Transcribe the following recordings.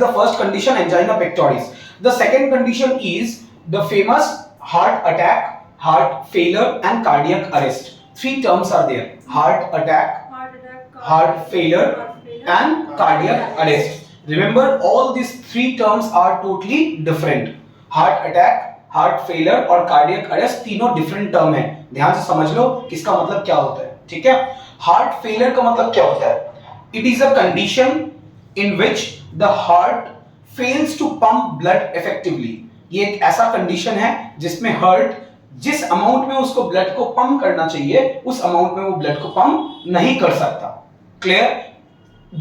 The first condition, angina pectoris. The second condition is the famous heart attack, heart failure, and cardiac arrest. Three terms are there: heart attack, heart failure, and cardiac arrest. Remember, all these three terms are totally different. Heart attack, heart failure और cardiac arrest तीनों different term है. ध्यान से समझ लो किसका मतलब क्या होता है. ठीक है. हार्ट फेलियर का मतलब क्या होता है? It is a condition in which the heart fails to pump blood effectively. ये एक ऐसा कंडीशन है जिसमें हार्ट जिस अमाउंट में उसको ब्लड को पंप करना चाहिए उस अमाउंट में वो ब्लड को पंप नहीं कर सकता. क्लियर?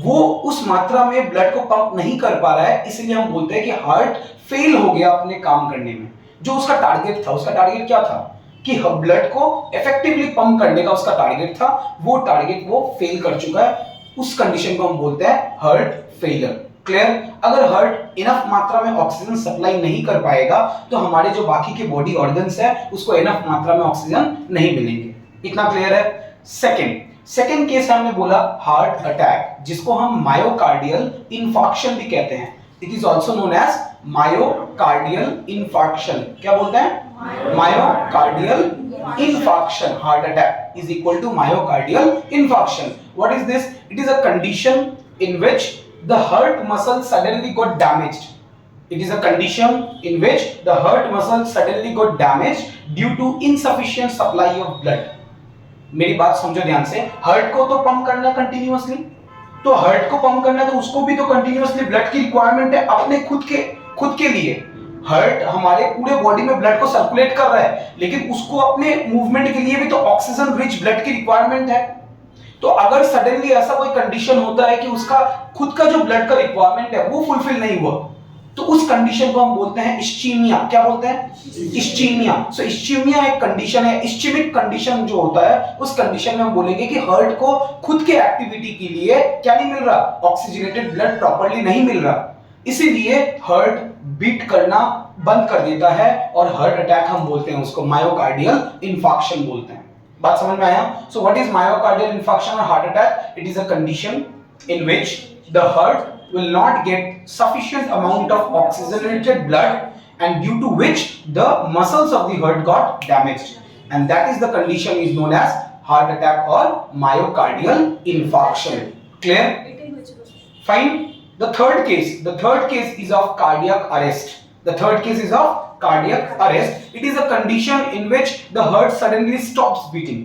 वो उस मात्रा में ब्लड को पंप नहीं कर पा रहा है, इसलिए हम बोलते हैं कि हार्ट फेल हो गया अपने काम करने में. जो उसका टारगेट था, उसका टारगेट क्या था कि ब्लड को इफेक्टिवली पंप करने का उसका टारगेट था, वो टारगेट वो फेल कर चुका है. उस कंडीशन को हम बोलते हैं हार्ट फेलियर. क्लियर? अगर हार्ट इनफ मात्रा में ऑक्सीजन सप्लाई नहीं कर पाएगा तो हमारे जो बाकी के बॉडी ऑर्गन्स है उसको इनफ मात्रा में ऑक्सीजन नहीं मिलेंगे. इतना क्लियर है? सेकेंड केस हमने बोला हार्ट अटैक, जिसको हम मायोकार्डियल इन्फार्क्शन भी कहते हैं. It is also known as myocardial infarction. क्या बोलते हैं? Myocardial infarction. Heart attack is equal to myocardial infarction. What is this? It is a condition in which the heart muscle suddenly got damaged. It is a condition in which the heart muscle suddenly got damaged due to insufficient supply of blood. मेरी बात समझो ध्यान से. Heart को तो pump करना है continuously, तो हार्ट को पंप करना है तो उसको भी तो कंटिन्यूअसली ब्लड की रिक्वायरमेंट है अपने खुद के लिए. हार्ट हमारे पूरे बॉडी में ब्लड को सर्कुलेट कर रहा है, लेकिन उसको अपने मूवमेंट के लिए भी तो ऑक्सीजन रिच ब्लड की रिक्वायरमेंट है. तो अगर सडनली ऐसा कोई कंडीशन होता है कि उसका खुद का जो ब्लड का रिक्वायरमेंट है वो फुलफिल नहीं हुआ, तो उस कंडीशन को हम बोलते हैं इस्चीमिया. क्या बोलते हैं? इस्चीमिया. सो इस्चीमिया एक कंडीशन है. इस्चेमिक कंडीशन जो होता है उस कंडीशन में हम बोलेंगे कि हार्ट को खुद के एक्टिविटी के लिए क्या नहीं मिल रहा? ऑक्सीजनेटेड ब्लड प्रॉपर्ली नहीं मिल रहा, इसीलिए हार्ट बीट करना बंद कर देता है और हार्ट अटैक हम बोलते हैं उसको. मायोकार्डियल इन्फार्क्शन बोलते हैं. बात समझ में आया? So what is myocardial infarction और heart attack? It is a condition in which the heart will not get sufficient amount of oxygenated blood and due to which the muscles of the heart got damaged, and that is the condition is known as heart attack or myocardial infarction. Clear? Fine. The third case is of cardiac arrest. The third case is of cardiac arrest. It is a condition in which the heart suddenly stops beating.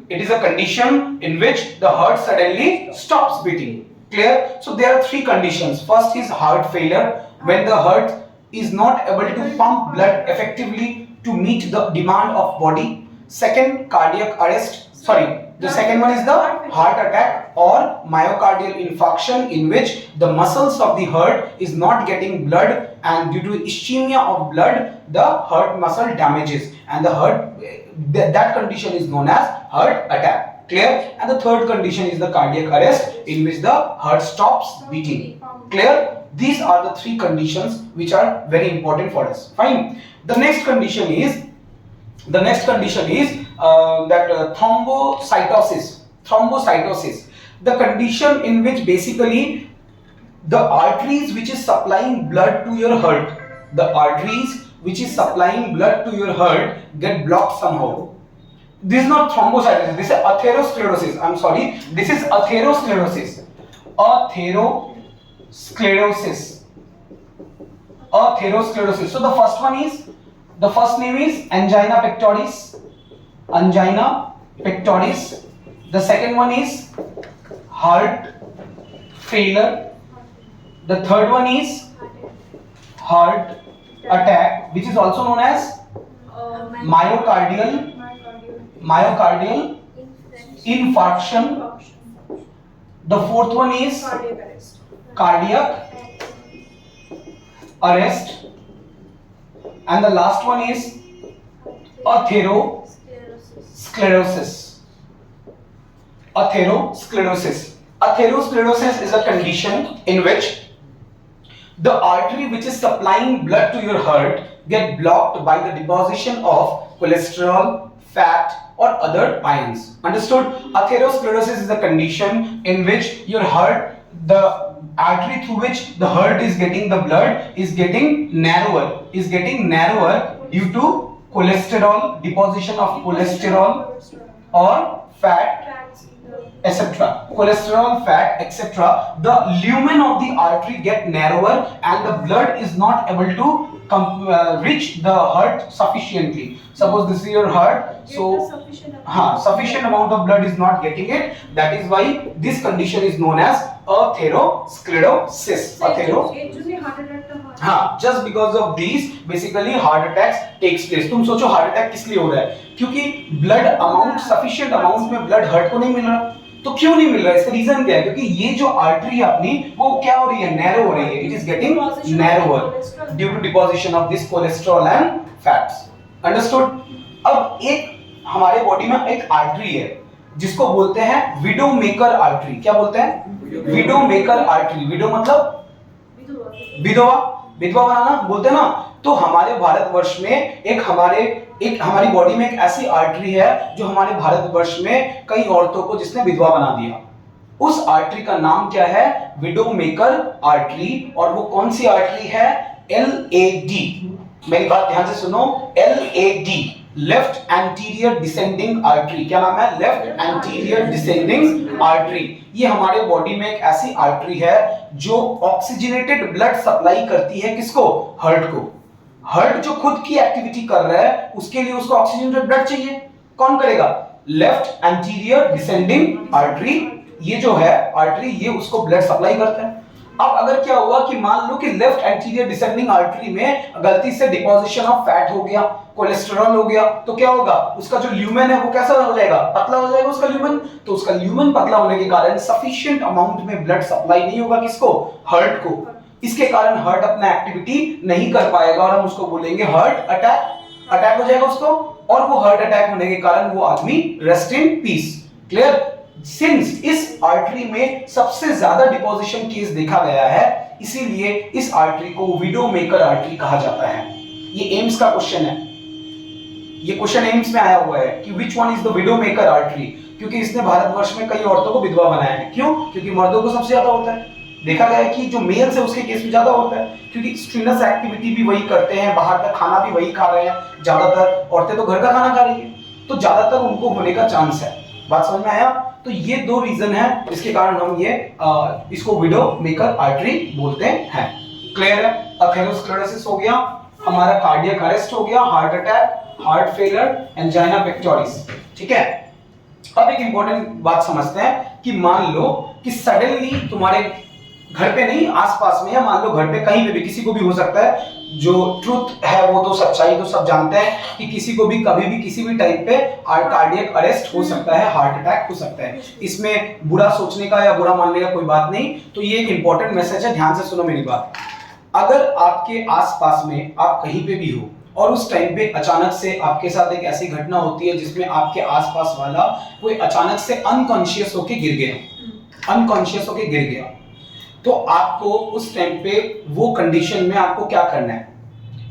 It is a condition in which the heart suddenly stops beating. Clear? So there are three conditions. First is heart failure, when the heart is not able to pump blood effectively to meet the demand of body. Second, cardiac arrest. The second one is the heart attack or myocardial infarction, in which the muscles of the heart is not getting blood, and due to ischemia of blood the heart muscle damages, and the heart that condition is known as heart attack. Clear? And the third condition is the cardiac arrest, in which the heart stops beating. Clear? These are the three conditions which are very important for us. Fine. The next condition is that thrombocytosis. The condition in which basically the arteries which is supplying blood to your heart, get blocked somehow. This is not thrombocytosis, this is atherosclerosis. I'm sorry, this is atherosclerosis. So the first name is angina pectoris. The second one is heart failure. The third one is heart attack, which is also known as myocardial infarction. The fourth one is cardiac arrest, and the last one is atherosclerosis. Atherosclerosis is a condition in which the artery which is supplying blood to your heart get blocked by the deposition of cholesterol, fat or other ions. Understood? Atherosclerosis is a condition in which your heart, the artery through which the heart is getting the blood is getting narrower due to cholesterol, deposition of cholesterol or fat, etc. Cholesterol, fat, etc. The lumen of the artery get narrower and the blood is not able to reach the heart sufficiently. Suppose this is your heart, so sufficient amount of blood is not getting it. That is why this condition is known as atherosclerosis. Just because of these basically heart attacks takes place. तुम सोचो heart attack किस लिए हो रहा है? क्योंकि blood amount sufficient amount में blood heart को नहीं मिल रहा। तो क्यों नहीं मिल रहा है? इसका रीजन क्या है? क्योंकि ये जो आर्टरी है अपनी वो क्या हो रही है? नैरो हो रही है। It is getting narrower due to deposition of this cholesterol and fats. Understood? अब एक हमारे बॉडी में एक आर्टरी है जिसको बोलते हैं विडो मेकर आर्टरी। क्या बोलते हैं? Window maker artery. विडो मतलब विधवा, विधवा बनाना बोलते हैं ना। तो हमारे भारतवर्ष में एक हमारी बॉडी में एक ऐसी आर्टरी है जो हमारे भारतवर्ष में कई औरतों को जिसने विधवा बना दिया। उस आर्टरी का नाम क्या है? Window maker artery. और वो कौन सी आर्टरी है? LAD। मेरी बात ध्यान से सुनो, LAD, left anterior descending artery. क्या नाम है? Left anterior descending artery. ये हमारे बॉडी में एक ऐसी आर्टरी है जो ऑक्सीजनेटेड ब्लड सप्लाई करती है किसको? हार्ट को। हार्ट जो खुद की एक्टिविटी कर रहा है उसके लिए उसको ऑक्सीजनेटेड ब्लड चाहिए। कौन करेगा? Left anterior descending artery. ये जो है आर्टरी, ये उसको ब्लड सप्लाई करता है। अब अगर क्या हुआ कि मान लो कि लेफ्ट एंटीरियर डिसेंडिंग आर्टरी में गलती से डिपोजिशन ऑफ फैट हो गया, कोलेस्टेरॉल हो गया, तो क्या होगा? उसका जो ल्यूमेन है वो कैसा हो जाएगा? पतला हो जाएगा उसका ल्यूमेन। तो उसका ल्यूमेन पतला होने के कारण सफिशिएंट अमाउंट में ब्लड सप्लाई नहीं होगा किसको? हार्ट को। इसके कारण हार्ट अपना एक्टिविटी नहीं कर पाएगा और हम उसको बोलेंगे हार्ट अटैक। अटैक हो जाएगा उसको, और वो हार्ट अटैक होने के कारण वो आदमी rest in peace. Clear? Since इस आर्टरी में सबसे ज्यादा डिपोजिशन केस देखा गया है, इसीलिए इस आर्टरी को विडो मेकर आर्टरी कहा जाता है। ये एम्स का क्वेश्चन है, ये क्वेश्चन एम्स में आया हुआ है कि which one is the widow maker artery, क्योंकि इसने भारतवर्ष में कई औरतों को विधवा बनाया है। क्यों? क्योंकि मर्दों को सबसे ज्यादा होता है। देखा गया है कि जो मेल्स है उसके केस में ज्यादा होता है, क्योंकि स्ट्रीनस एक्टिविटी भी वही करते हैं, बाहर का खाना भी वही खा रहे हैं। ज्यादातर औरतें तो घर का खाना खा रही है, तो ज्यादातर उनको होने का चांस है। बात समझ में आया? तो ये दो रीजन है जिसके कारण हम ये इसको विडो मेकर आर्टरी बोलते हैं। क्लियर है? अथेरोस्क्लेरोसिस हो गया, हमारा कार्डियक अरेस्ट हो गया, heart attack, heart failure, angina pectoris. ठीक है? अब एक इंपॉर्टेंट बात समझते हैं कि मान लो कि सडनली तुम्हारे घर पे नहीं, आसपास में, या मान लो घर पे कहीं पे भी किसी को भी हो सकता है। जो ट्रुथ है वो तो सच्चाई तो सब जानते हैं कि किसी को भी कभी भी किसी भी टाइप पे कार्डियक अरेस्ट हो सकता है, हार्ट अटैक हो सकता है। इसमें बुरा सोचने का या बुरा मानने का कोई बात नहीं। तो ये एक इंपॉर्टेंट मैसेज है, ध्यान से सुनो मेरी बात। अगर आपके आसपास में आप कहीं पे भी हो और उस टाइम पे अचानक से आपके साथ एक ऐसी घटना होती है जिसमें आपके आसपास वाला कोई अचानक से अनकॉन्शियस होके गिर गया, तो आपको उस टाइम पे वो कंडीशन में आपको क्या करना है?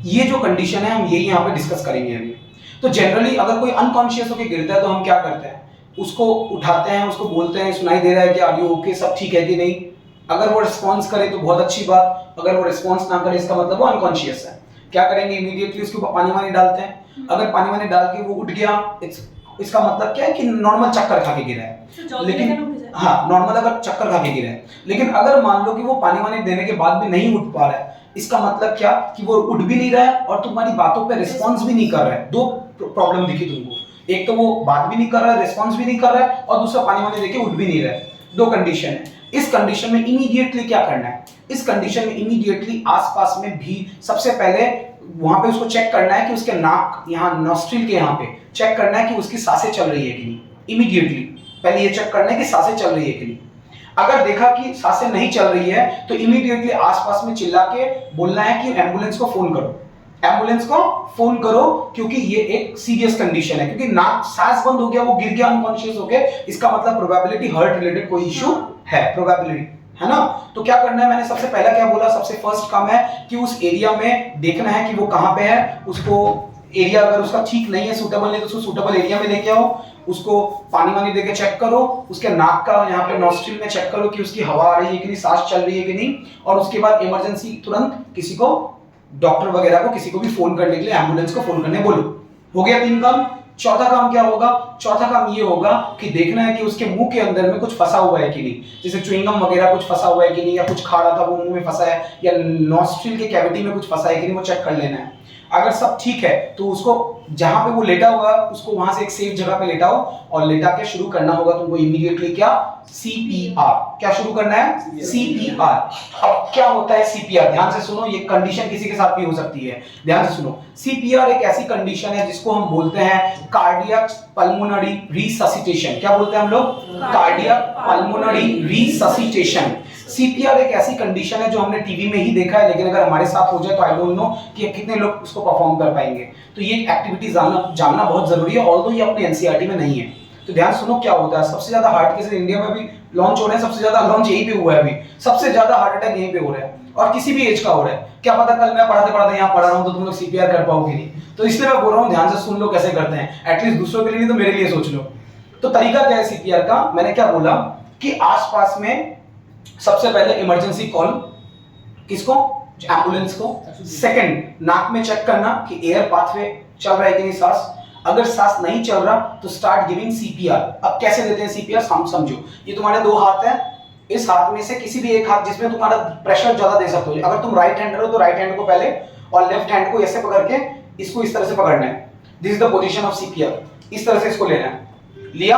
ये जो कंडीशन है हम यही यहाँ पे डिस्कस करेंगे अभी। तो जनरली अगर कोई अनकॉन्शियस होके गिरता है तो हम क्या करते हैं? उसको उठाते हैं, उसको बोलते हैं सुनाई दे रहा है कि आर यू ओके, सब ठीक है कि नहीं। अगर वो रिस्पॉन्स करे तो बहुत अच्छी बात, अगर वो रिस्पॉन्स ना करे इसका मतलब वो अनकॉन्शियस है। क्या करेंगे? इमीडिएटली उसके ऊपर पानी वानी डालते हैं। अगर पानी वानी डाल के वो उठ गया, इसका मतलब क्या है कि नॉर्मल चक्कर खा के गिरा है। लेकिन हाँ, नॉर्मल अगर चक्कर खा के गिरा है, लेकिन अगर मान लो कि वो पानी वानी देने के बाद भी नहीं उठ पा रहा है, इसका मतलब क्या कि वो उठ भी नहीं रहा है और तुम्हारी बातों पे रिस्पॉन्स भी नहीं कर रहा है। दो प्रॉब्लम दिखी तुमको, एक तो वो बात भी नहीं कर रहा है, रिस्पॉन्स भी नहीं कर रहा है, और दूसरा पानी वानी देके उठ भी नहीं रहा है। दो कंडीशन है। इस कंडीशन में इमीडिएटली क्या करना है? इस कंडीशन में इमीडिएटली आसपास में भी सबसे पहले वहां पे उसको चेक करना है कि उसके नाक, यहाँ नॉस्ट्रिल के यहाँ पे चेक करना है कि उसकी सांसें चल रही है कि नहीं। इमीडिएटली पहले ये चेक करना है कि सांसें चल रही है कि नहीं। अगर देखा कि सांसें नहीं चल रही है तो इमीडिएटली आसपास में चिल्ला के बोलना है कि एम्बुलेंस को फोन करो, एम्बुलेंस को फोन करो, क्योंकि ये एक सीरियस कंडीशन है। क्योंकि नाक, सांस बंद हो गया, वो गिर गया अनकॉन्शियस हो गया, इसका मतलब प्रोबेबिलिटी हार्ट रिलेटेड कोई इश्यू है, प्रोबेबिलिटी है ना। तो क्या करना है? मैंने सबसे पहला क्या बोला? सबसे फर्स्ट काम है कि उस एरिया में देखना है कि वो कहां पे है, उसको एरिया अगर उसका ठीक नहीं है, सूटेबल नहीं, तो उसको सूटेबल एरिया में लेके आओ, उसको पानी वानी देके चेक करो, उसके नाक का यहाँ पे नॉस्ट्रिल में चेक करो कि उसकी हवा आ रही है कि नहीं, सांस चल रही है कि नहीं, और उसके बाद इमरजेंसी तुरंत किसी को, डॉक्टर वगैरह को, किसी को भी फोन करने के लिए एम्बुलेंस को फोन करने बोलो। हो गया 3 काम। चौथा काम क्या होगा? चौथा काम ये होगा कि देखना है कि उसके मुंह के अंदर में कुछ फंसा हुआ है कि नहीं, जैसे च्युइंगम वगैरह कुछ फंसा हुआ है कि नहीं, या कुछ खा रहा था वो मुंह में फंसा है, या नॉस्ट्रिल के कैविटी में कुछ फंसा है कि नहीं, वो चेक कर लेना है। अगर सब ठीक है तो उसको जहां पे वो लेटा हुआ उसको वहां से एक सेफ जगह पे लेटाओ, और लेटा के शुरू करना होगा तुमको इमीडिएटली क्या? सीपीआर। क्या शुरू करना है? सीपीआर। अब क्या होता है सीपीआर? ध्यान से सुनो, ये कंडीशन किसी के साथ भी हो सकती है, ध्यान से सुनो। सीपीआर एक ऐसी कंडीशन है जिसको हम बोलते हैं कार्डियक पल्मोनरी रिससिटेशन। क्या बोलते हैं हम लोग? Cardiac pulmonary resuscitation. सीपीआर एक ऐसी कंडीशन है जो हमने टीवी में ही देखा है, लेकिन अगर हमारे साथ हो जाए तो आई डोंट नो कि कितने लोग उसको परफॉर्म कर पाएंगे। तो ये एक्टिविटी जानना बहुत जरूरी है, ऑल्दो ये अपने एनसीईआरटी में नहीं है। तो ध्यान सुनो क्या होता है। सबसे ज्यादा हार्ट केसेस इंडिया में भी लॉन्च हो रहे हैं, सबसे ज्यादा लॉन्च यहीं पे हुआ है अभी, सबसे ज्यादा हार्ट अटैक यहीं पे हो रहा है, और किसी भी एज का हो रहा है। क्या पता कल मैं पढ़ाते पढ़ाते यहाँ पढ़ा रहा हूँ तो तुम लोग सीपीआर कर पाओगे नहीं, तो इसलिए मैं बोल रहा हूँ ध्यान से सुन लो कैसे करते हैं, एटलीस्ट दूसरों के लिए नहीं तो मेरे लिए सोच लो। तो तरीका क्या है सीपीआर का? मैंने क्या बोला कि आसपास में सबसे पहले इमरजेंसी कॉल, किसको? एम्बुलेंस को। सेकंड, नाक में चेक करना कि एयर पाथवे चल रहा है कि नहीं, सांस। अगर सांस नहीं चल रहा तो स्टार्ट गिविंग सीपीआर। अब कैसे देते हैं सीपीआर समझो। ये तुम्हारे 2 हाथ हैं, इस हाथ में से किसी भी एक हाथ जिसमें तुम्हारा प्रेशर ज्यादा दे सकते हो। अगर तुम राइट हैंडर हो तो राइट हैंड को पहले, और लेफ्ट हैंड को ऐसे पकड़ के इसको इस तरह से पकड़ना है। This is the position of CPR. इस तरह से इसको लेना है। लिया,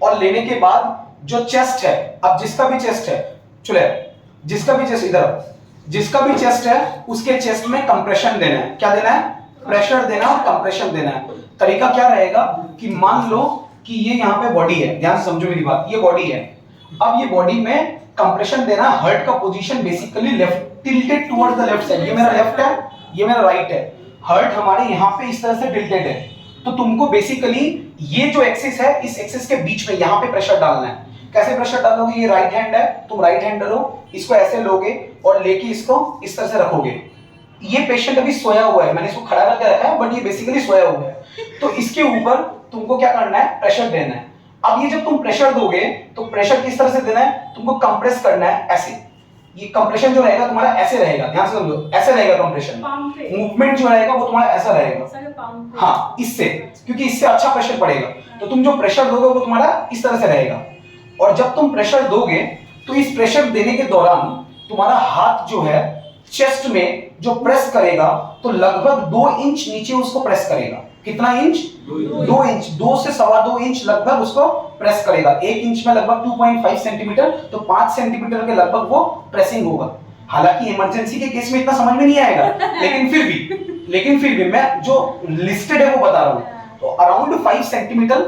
और लेने के बाद जो चेस्ट है, अब जिसका भी चेस्ट है, चले जिसका भी चेस्ट, इधर जिसका भी चेस्ट है उसके चेस्ट में कंप्रेशन देना है। क्या देना है? प्रेशर देना और कंप्रेशन देना है। तरीका क्या रहेगा कि मान लो कि ये यहाँ पे बॉडी है, ध्यान से समझो मेरी बात, ये बॉडी है। अब ये बॉडी में कंप्रेशन देना, हार्ट का position basically left, tilted towards the left side. ये मेरा लेफ्ट है, ये मेरा राइट है, हार्ट हमारे यहाँ पे इस तरह से टिल्टेड है। तो तुमको बेसिकली ये जो एक्सिस है, इस एक्सिस के बीच में यहाँ पे प्रेशर डालना है। कैसे प्रेशर डालोगे? ये राइट हैंड है, तुम राइट हैंडर हो, इसको ऐसे लोगे और लेके इसको इस तरह से रखोगे। ये पेशेंट अभी सोया हुआ है, मैंने इसको खड़ा करके रखा है, बट ये बेसिकली सोया हुआ है। तो इसके ऊपर तुमको क्या करना है? प्रेशर देना है। अब ये जब तुम प्रेशर दोगे तो प्रेशर किस तरह से देना है? तुमको कंप्रेस करना है ऐसे। ये कंप्रेशन जो रहेगा तुम्हारा ऐसे रहेगा, ध्यान से समझो, ऐसे रहेगा कंप्रेशन। मूवमेंट जो रहेगा वो तुम्हारा ऐसा रहेगा, हाँ, इससे, क्योंकि इससे अच्छा प्रेशर पड़ेगा। तो तुम जो प्रेशर दोगे वो तुम्हारा इस तरह से रहेगा। और जब तुम प्रेशर दोगे तो इस प्रेशर देने के दौरान तुम्हारा हाथ जो है चेस्ट में जो प्रेस करेगा तो लगभग 2 इंच नीचे उसको प्रेस करेगा। कितना इंच? 2 इंच, 2 से 2.25 इंच लगभग उसको प्रेस करेगा। 1 इंच में लगभग 2.5 सेंटीमीटर, तो 5 सेंटीमीटर के लगभग वो प्रेसिंग होगा। हालांकि इमरजेंसी के केस में इतना समझ में नहीं आएगा, लेकिन फिर भी मैं जो लिस्टेड है वो बता रहा हूं। तो अराउंड 5 सेंटीमीटर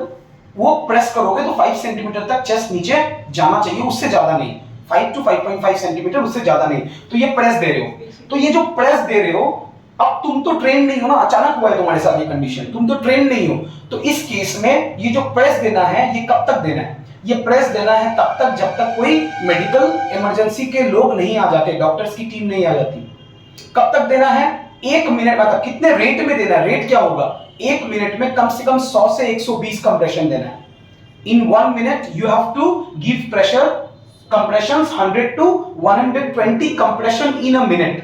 वो प्रेस करोगे तो 5 सेंटीमीटर तक चेस्ट नीचे जाना चाहिए, उससे ज्यादा नहीं। 5 to 5.5 सेंटीमीटर, उससे ज्यादा नहीं। तो ये प्रेस दे रहे हो। तो ये जो प्रेस दे रहे हो, अब तुम तो ट्रेन नहीं हो ना, अचानक हुआ है तुम्हारे साथ ये कंडीशन, तुम तो ट्रेन नहीं हो। तो इस केस में ये जो प्रेस देना है ये कब तक देना है? ये प्रेस देना है तब तक जब तक कोई मेडिकल इमरजेंसी के लोग नहीं आ जाते, डॉक्टर्स की टीम नहीं आ जाती। कब तक देना है? 1 मिनट। मतलब कितने रेट में देना है? रेट क्या होगा? 1 मिनट में कम से कम 100 से 120 कंप्रेशन देना है। In 1 minute you have to give pressure compressions 100 to 120 compression in a minute.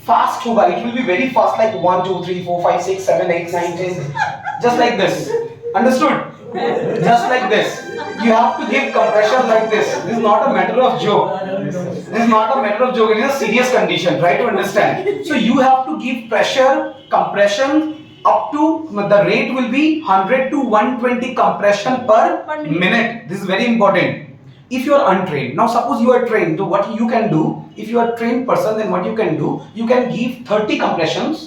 Fast होगा, it will be very fast, like 1 2 3 4 5 6 7 8 9 10, just like this. Understood? Just like this. You have to give compression like this. This is not a matter of joke. This is not a matter of joke. It is a serious condition. Try to understand. So you have to give pressure, compression up to, the rate will be 100 to 120 compression per minute. This is very important. If you are untrained, now suppose you are trained, so what you can do, if you are a trained person, then what you can do, you can give 30 compressions,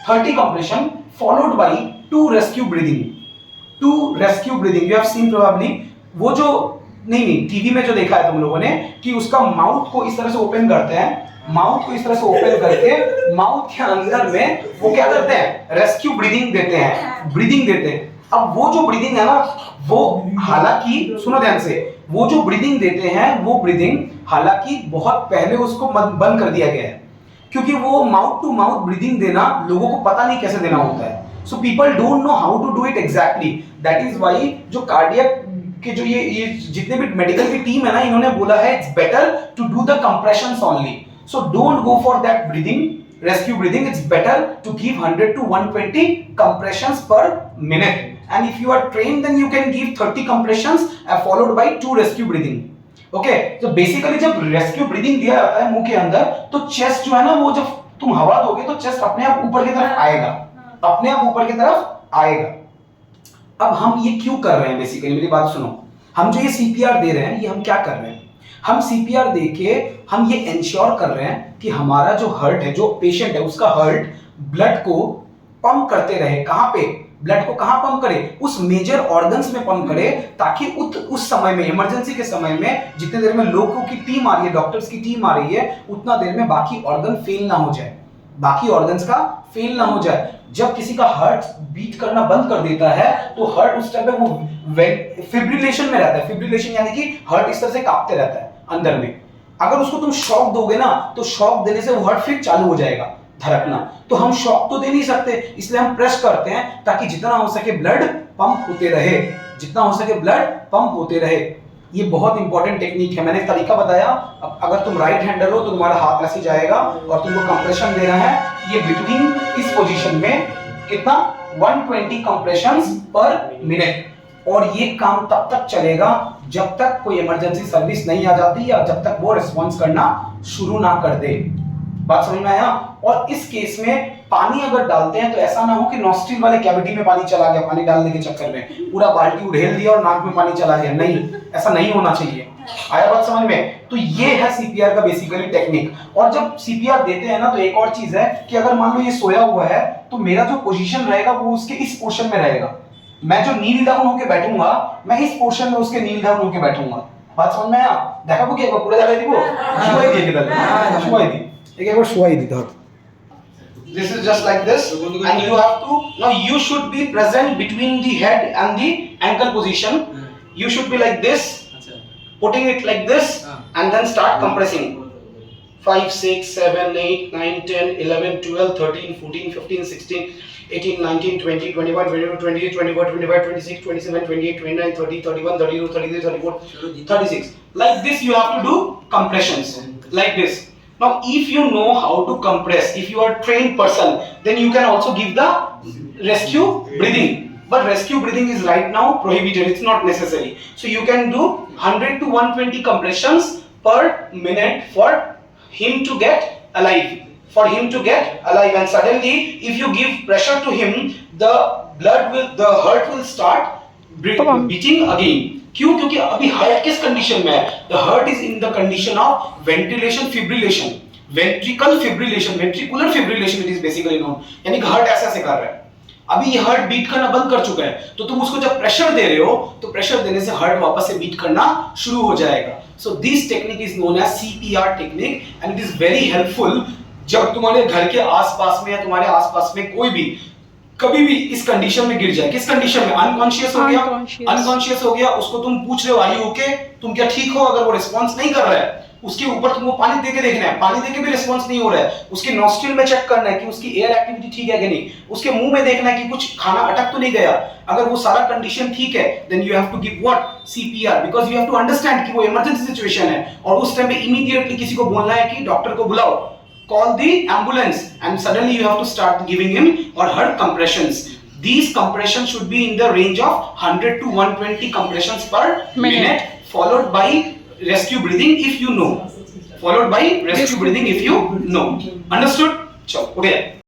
30 compression followed by 2 rescue breathing. 2 rescue breathing you have seen probably, वो जो नहीं TV में जो देखा है तुम लोगों ने कि उसका माउथ को इस तरह से ओपन करते हैं, माउथ को इस तरह से ओपन करके माउथ के अंदर में वो क्या करते हैं? रेस्क्यू ब्रीदिंग देते हैं, ब्रीदिंग देते हैं। अब वो जो ब्रीदिंग है ना, वो हालांकि सुनो ध्यान से, वो जो ब्रीदिंग देते हैं वो ब्रीदिंग हालांकि बहुत पहले उसको बंद कर दिया गया है, क्योंकि वो माउथ टू माउथ ब्रीदिंग देना लोगों को पता नहीं कैसे देना होता है। So people don't know how to do it exactly, that is why जो कार्डियक के जो ये जितने भी मेडिकल की टीम है ना, इन्होंने बोला है it's better to do the compressions only. So don't go for that breathing, rescue breathing. It's better to give 100 to 120 compressions per minute, and if you are trained then you can give 30 compressions followed by 2 rescue breathing. Okay, so basically जब rescue breathing दिया जाता है मुंह के अंदर, तो chest जो है ना, वो जब तुम हवा दोगे तो chest अपने आप ऊपर की तरफ आएगा, अपने आप ऊपर की तरफ आएगा. अब हम ये क्यों कर रहे हैं? बेसिकली मेरी बात सुनो, हम जो ये CPR दे रहे हैं, ये हम क्या कर रहे हैं? हम CPR देके हम ये इंश्योर कर रहे हैं कि हमारा जो हार्ट है, जो पेशेंट है, उसका हार्ट ब्लड को पंप करते रहे. कहां पे? ब्लड को कहां पंप करे? उस मेजर ऑर्गन्स में पंप करे, ताकि उस समय में, इमरजेंसी के समय में, जितने देर में लोगों की टीम आ रही है, डॉक्टर्स की टीम आ रही है, उतना देर में बाकी ऑर्गन फेल ना हो जाए, बाकी ऑर्गन्स का फेल ना हो जाए. जब किसी का हार्ट बीट करना बंद कर देता है, तो हार्ट उस टाइम पे वो फिब्रिलेशन में रहता है. फिब्रिलेशन यानी कि हार्ट इस तरह से कांपते रहता है अंदर में. अगर उसको तुम शॉक दोगे ना, तो शॉक देने से वो हार्ट फिर चालू हो जाएगा धड़कना. तो हम शॉक तो दे नहीं सकते, इसलिए हम प्रेस करते हैं, ताकि जितना हो सके ब्लड पंप होते रहे, जितना हो सके ब्लड पंप होते रहे. ये बहुत इंपॉर्टेंट टेक्निक है. मैंने तरीका बताया. अब अगर तुम राइट हैंडर हो तो तुम्हारा हाथ ऐसे जाएगा और तुमको कंप्रेशन देना है. ये बिटवीन इस पोजीशन में कितना 120 कंप्रेशंस पर मिनट. और ये काम तब तक चलेगा जब तक कोई इमरजेंसी सर्विस नहीं आ जाती, या जब तक वो रिस्पॉन्स करना शुरू ना कर दे. बात समझ में आया? और इस केस में पानी अगर डालते हैं तो ऐसा ना हो कि नॉस्ट्रिल वाले कैविटी में पानी चला गया, पानी डालने के चक्कर में पूरा बाल्टी उड़ेल दिया और नाक में पानी चला गया. नहीं, ऐसा नहीं होना चाहिए. आया बात समझ में? तो ये है CPR का बेसिकली टेक्निक. और जब CPR देते हैं ना, तो एक और चीज है कि अगर मान लो ये सोया हुआ है, तो मेरा जो पोजीशन रहेगा वो उसके इस पोर्शन में रहेगा. मैं जो नील डाउन होके बैठूंगा, मैं इस पोर्शन में उसके नील डाउन होके बैठूंगा. बात समझ में आया? देखा वो क्या पूरा जगह देखो, शुआई दी किधर, शुआई दी, एक बार शुआई दी धर. This is just like this, and you have to, now you should be present between the head and the ankle position. You should be like this, putting it like this, and then start compressing. 5, 6, 7, 8, 9, 10, 11, 12, 13, 14, 15, 16, 18, 19, 20, 21, 22, 23, 24, 25, 26, 27, 28, 29, 30, 31, 32, 33, 34, 36. Like this you have to do compressions, like this. Now if you know how to compress, if you are a trained person, then you can also give the rescue breathing. But rescue breathing is right now prohibited, it's not necessary. So you can do 100 to 120 compressions per minute for him to get alive. For him to get alive, and suddenly if you give pressure to him, the heart will start beating again. क्यों? क्योंकि अभी heart किस condition में है? The heart is in the condition of ventilation fibrillation, ventricle fibrillation, ventricular fibrillation it is basically known. यानी कि heart ऐसा कर रहा है. अभी ये हार्ट बीट करना बंद कर चुका है, तो तुम उसको जब प्रेशर दे रहे हो, तो प्रेशर देने से हार्ट वापस से बीट करना शुरू हो जाएगा. So this technique is known as CPR technique, and it is very helpful जब तुम्हारे घर के आसपास में या तुम्हारे आसपास में कोई भी कभी भी इस कंडीशन में गिर जाए. किस कंडीशन में? अनकॉन्शियस हो गया, अनकॉन्शियस हो गया, उसको तुम पूछ रहे हो आर यू ओके, तुम क्या ठीक हो? अगर वो रिस्पांस नहीं कर रहा है, उसके ऊपर तुमको पानी देके देखना है, पानी देके भी रिस्पांस नहीं हो रहा है, उसके नॉस्ट्रिल में चेक करना है कि उसकी एयर एक्टिविटी ठीक है कि नहीं, उसके मुंह में देखना है कि कुछ खाना अटक तो नहीं गया. अगर वो सारा कंडीशन ठीक है, then you have to give what? CPR, because you have to understand कि वो इमरजेंसी सिचुएशन है, और उस टाइम पे इमीडिएटली किसी को बोलना है कि डॉक्टर को बुलाओ, call the ambulance, and suddenly you have to start giving him or her compressions. These compressions should be in the range of 100 to 120 compressions per minute, followed by rescue breathing if you know. Followed by rescue breathing if you know. Understood? Chalo, okay.